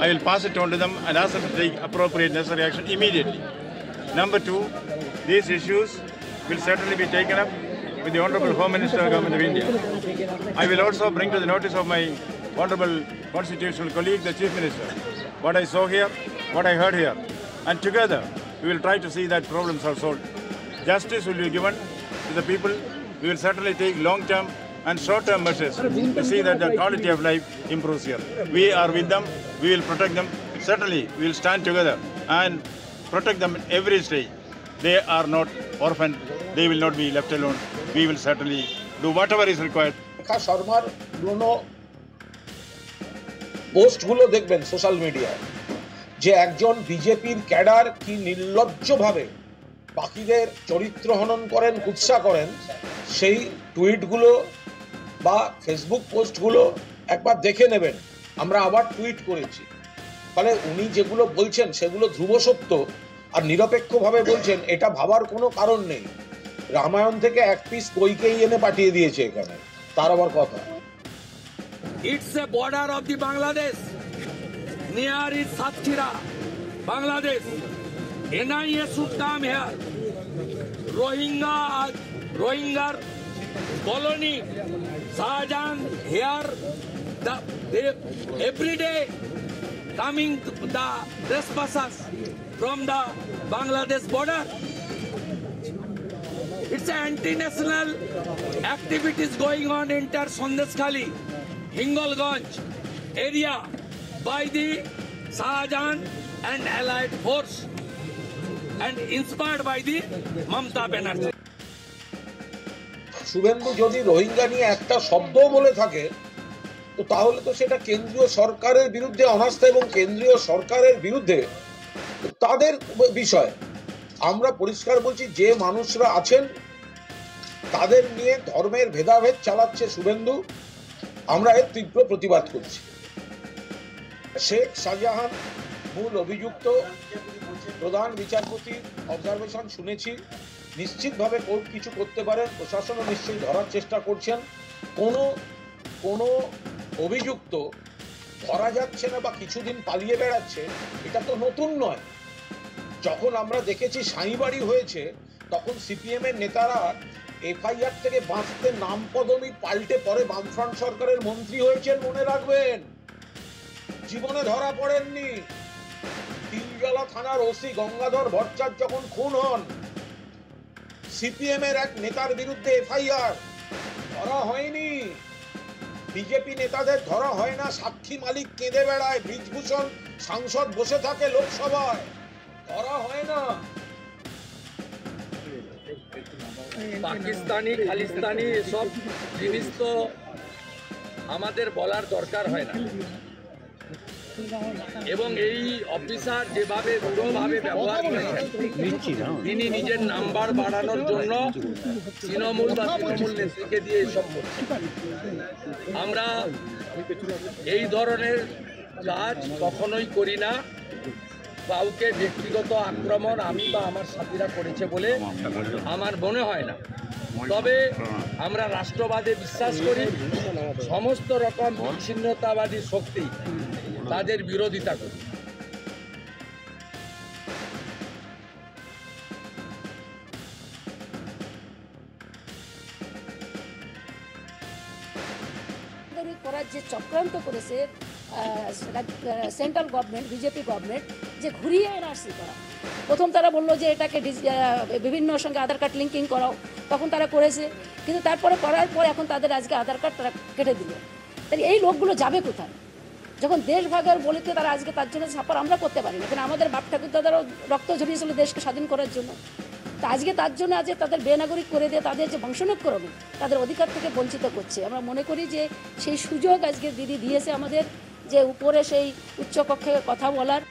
I will pass it on to them and ask them to take appropriate necessary action immediately. Number two, these issues will certainly be taken up with the Honorable Home Minister of the Government of India. I will also bring to the notice of my Honorable Constitutional colleague, the Chief Minister, what I saw here, what I heard here. And together, we will try to see that problems are solved. Justice will be given to the people. We will certainly take long-term and short-term measures to see that the quality of life improves here. We are with them. We will protect them. Certainly, we will stand together and protect them every stage. They are not orphaned. They will not be left alone. We will certainly do whatever is required. শর্মার পুরনো পোস্টগুলো দেখবেন social মিডিয়ায়, যে একজন বিজেপির cadre কি নির্লজ্জভাবে বাকিদের চরিত্র হনন করেন, কুৎসা করেন, সেই টুইটগুলো বা ফেসবুক পোস্টগুলো একবার দেখে নেবেন। আমরা আবার টুইট করেছি। ফলে উনি যেগুলো বলছেন সেগুলো ধ্রুব সত্য আর নিরপেক্ষভাবে বলছেন, এটা ভাবার কোনো কারণ নেই। রামায়ণ থেকে এক পিস কইকেই এনে পাঠিয়ে দিয়েছে এখানে, তার আবার কথা। It's a border of the Bangladesh. Near is Satkhira, Bangladesh. NIA should come here. Rohingya colony, Shahjahan here. They every day coming the trespassers from the Bangladesh border. It's anti-national activities going on in Sondeskhali, Hingolganj area by the Shahjahan and allied force and inspired by the Mamata Banerjee. Suvendu যদি রোহিঙ্গা নিয়ে একটা শব্দও বলে থাকে, তো তাহলে তো সেটা কেন্দ্রীয় সরকারের বিরুদ্ধে অনাস্থা এবং কেন্দ্রীয় সরকারের বিরুদ্ধে তাদের বিষয়। আমরা পরিষ্কার বলছি, যে মানুষরা আছেন তাদের নিয়ে ধর্মের ভেদাভেদ চালাচ্ছে শুভেন্দু, আমরা এর তীব্র প্রতিবাদ করছি। শেখ শাহজাহান মূল অভিযুক্ত, প্রধান বিচারপতির অবজারভেশন শুনেছি, নিশ্চিতভাবে কোর্ট কিছু করতে পারেন, প্রশাসনও নিশ্চয়ই ধরার চেষ্টা করছেন। কোনো অভিযুক্ত ধরা যাচ্ছে না বা কিছুদিন পালিয়ে বেড়াচ্ছে, এটা তো নতুন নয়। যখন আমরা দেখেছি সাঁইবাড়ি হয়েছে, তখন সিপিএম এর নেতারা এফআইআর থেকে বাঁচতে নাম পদবি পাল্টে পরে বামফ্রন্ট সরকারের মন্ত্রী হয়েছেন, মনে রাখবেন। জীবনে ধরা পড়েননি। তিলজলা থানার ওসি গঙ্গাধর ভট্টাচার্য যখন খুন হন, সিপিএম এর এক নেতার বিরুদ্ধে এফআইআর, ধরা হয়নি। বিজেপি নেতাদের ধরা হয় না, সাক্ষী মালিক কেঁদে বেড়ায়, ব্রিজভূষণ সাংসদ বসে থাকে লোকসভায়, ধরা হয় না। পাকিস্তানি খালিস্তানি এসব জিনিস তো আমাদের বলার দরকার হয় না। এবং এই অফিসার যেভাবে দৃঢ়ভাবে ব্যবহার করেছেন, তিনি নিজের নাম্বার বাড়ানোর জন্য তৃণমূল বা তৃণমূল নেত্রীকে দিয়ে এসব করছেন। আমরা এই ধরনের কাজ কখনোই করি না। কাউকে ব্যক্তিগত আক্রমণ আমি বা আমার সাথীরা করেছে বলে আমার মনে হয় না। তবে আমরা রাষ্ট্রবাদে বিশ্বাস করি, সমস্ত রকম বিচ্ছিন্নতাবাদী শক্তি তাদের বিরোধিতা করি। করার যে চক্রান্ত করেছে সেন্ট্রাল গভর্নমেন্ট, বিজেপি গভর্নমেন্ট, যে ঘুরিয়ে এনআরসি করা। প্রথম তারা বললো যে এটাকে বিভিন্ন সঙ্গে আধার কার্ড লিঙ্কিং করাও, তখন তারা করেছে, কিন্তু তারপরে করার পর এখন তাদের আজকে আধার কার্ড তারা কেটে দিল। তাই এই লোকগুলো যাবে কোথায়? যখন দেশ ভাগের বলিতে তারা আজকে তার জন্য সাপোর্ট আমরা করতে পারি না, কারণ আমাদের বাপ ঠাকুর দাদারাও রক্ত ঝরিয়েছিল দেশকে স্বাধীন করার জন্য। তা আজকে তার জন্য আজকে তাদের বেনাগরিক করে দিয়ে তাদের যে বংশানুক্রমে তাদের অধিকার থেকে বঞ্চিত করছে। আমরা মনে করি যে সেই সুযোগ আজকে দিদি দিয়েছে আমাদের, যে উপরে সেই উচ্চকক্ষে কথা বলার।